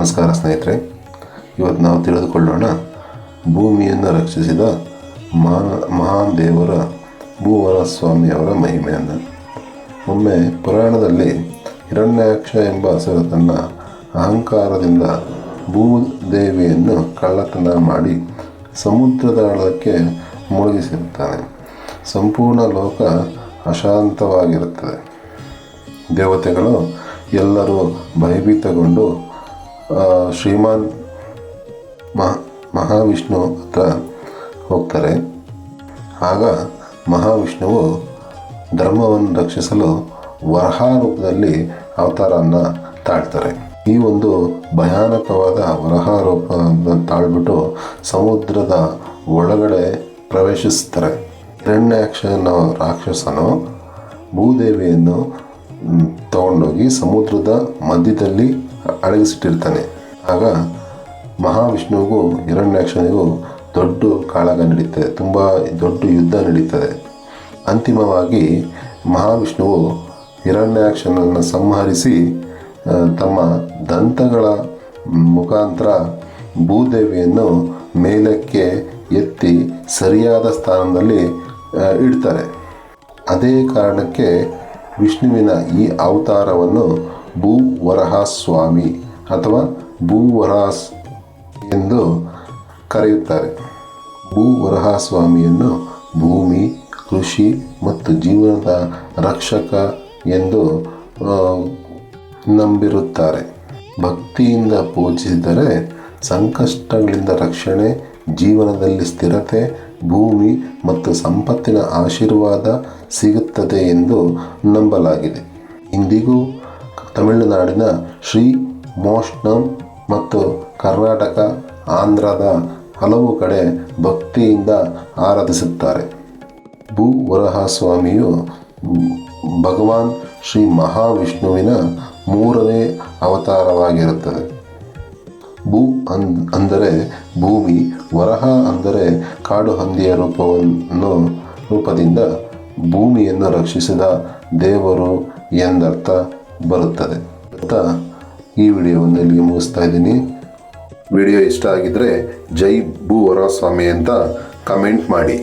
ನಮಸ್ಕಾರ ಸ್ನೇಹಿತರೆ. ಇವತ್ತು ನಾವು ತಿಳಿದುಕೊಳ್ಳೋಣ ಭೂಮಿಯನ್ನು ರಕ್ಷಿಸಿದ ಮಹಾನ್ ದೇವರ ಭೂವರಸ್ವಾಮಿಯವರ ಮಹಿಮೆಯನ್ನು. ಒಮ್ಮೆ ಪುರಾಣದಲ್ಲಿ ಹಿರಣ್ಯಾಕ್ಷ ಎಂಬ ಅಸುರ ತನ್ನ ಅಹಂಕಾರದಿಂದ ಭೂದೇವಿಯನ್ನು ಕಳ್ಳತನ ಮಾಡಿ ಸಮುದ್ರದ ಆಳಕ್ಕೆ ಮುಳುಗಿಸಿರುತ್ತಾನೆ. ಸಂಪೂರ್ಣ ಲೋಕ ಅಶಾಂತವಾಗಿರುತ್ತದೆ. ದೇವತೆಗಳು ಎಲ್ಲರೂ ಭಯಭೀತಗೊಂಡು ಶ್ರೀಮಾನ್ ಮಹಾವಿಷ್ಣು ಹತ್ರ ಹೋಗ್ತಾರೆ. ಆಗ ಮಹಾವಿಷ್ಣುವು ಧರ್ಮವನ್ನು ರಕ್ಷಿಸಲು ವರಹ ರೂಪದಲ್ಲಿ ಅವತಾರವನ್ನು ತಾಳ್ತಾರೆ. ಈ ಒಂದು ಭಯಾನಕವಾದ ವರಹ ರೂಪವನ್ನು ತಾಳ್ಬಿಟ್ಟು ಸಮುದ್ರದ ಒಳಗಡೆ ಪ್ರವೇಶಿಸ್ತಾರೆ. ಹಿರಣ್ಯಾಕ್ಷ ಅನ್ನೋ ರಾಕ್ಷಸನು ಭೂದೇವಿಯನ್ನು ತಗೊಂಡೋಗಿ ಸಮುದ್ರದ ಮಧ್ಯದಲ್ಲಿ ಅಡಗಿಸಿಟ್ಟಿರ್ತಾನೆ. ಆಗ ಮಹಾವಿಷ್ಣುವಿಗೂ ಹಿರಣ್ಯಾಕ್ಷನಿಗೂ ದೊಡ್ಡ ಕಾಳಗ ನಡೀತದೆ. ತುಂಬ ದೊಡ್ಡ ಯುದ್ಧ ನಡೀತದೆ. ಅಂತಿಮವಾಗಿ ಮಹಾವಿಷ್ಣುವು ಹಿರಣ್ಯಾಕ್ಷನನ್ನು ಸಂಹರಿಸಿ ತಮ್ಮ ದಂತಗಳ ಮುಖಾಂತರ ಭೂದೇವಿಯನ್ನು ಮೇಲಕ್ಕೆ ಎತ್ತಿ ಸರಿಯಾದ ಸ್ಥಾನದಲ್ಲಿ ಇಡ್ತಾರೆ. ಅದೇ ಕಾರಣಕ್ಕೆ ವಿಷ್ಣುವಿನ ಈ ಅವತಾರವನ್ನು ಭೂವರಹಸ್ವಾಮಿ ಅಥವಾ ಭೂವರಾಸ್ ಎಂದು ಕರೆಯುತ್ತಾರೆ. ಭೂವರಹಸ್ವಾಮಿಯನ್ನು ಭೂಮಿ, ಕೃಷಿ ಮತ್ತು ಜೀವನದ ರಕ್ಷಕ ಎಂದು ನಂಬಿರುತ್ತಾರೆ. ಭಕ್ತಿಯಿಂದ ಪೂಜಿಸಿದರೆ ಸಂಕಷ್ಟಗಳಿಂದ ರಕ್ಷಣೆ, ಜೀವನದಲ್ಲಿ ಸ್ಥಿರತೆ, ಭೂಮಿ ಮತ್ತು ಸಂಪತ್ತಿನ ಆಶೀರ್ವಾದ ಸಿಗುತ್ತದೆ ಎಂದು ನಂಬಲಾಗಿದೆ. ಇಂದಿಗೂ ತಮಿಳುನಾಡಿನ ಶ್ರೀ ಮೋಷ್ಣಂ ಮತ್ತು ಕರ್ನಾಟಕ, ಆಂಧ್ರದ ಹಲವು ಕಡೆ ಭಕ್ತಿಯಿಂದ ಆರಾಧಿಸುತ್ತಾರೆ. ಭೂವರಹಸ್ವಾಮಿಯು ಭಗವಾನ್ ಶ್ರೀ ಮಹಾವಿಷ್ಣುವಿನ 3ನೇ ಅವತಾರವಾಗಿರುತ್ತದೆ. ಭೂ ಅಂದರೆ ಭೂಮಿ, ವರಹ ಅಂದರೆ ಕಾಡು ಹಂದಿಯ ರೂಪದಿಂದ ಭೂಮಿಯನ್ನು ರಕ್ಷಿಸಿದ ದೇವರು ಎಂದರ್ಥ ಬರುತ್ತದೆ ಅಂತ ಈ ವಿಡಿಯೋವನ್ನು ಇಲ್ಲಿಗೆ ಮುಗಿಸ್ತಾ ಇದ್ದೀನಿ. ವಿಡಿಯೋ ಇಷ್ಟ ಆಗಿದ್ದರೆ ಜೈ ಭೂವರಸ್ವಾಮಿ ಅಂತ ಕಮೆಂಟ್ ಮಾಡಿ.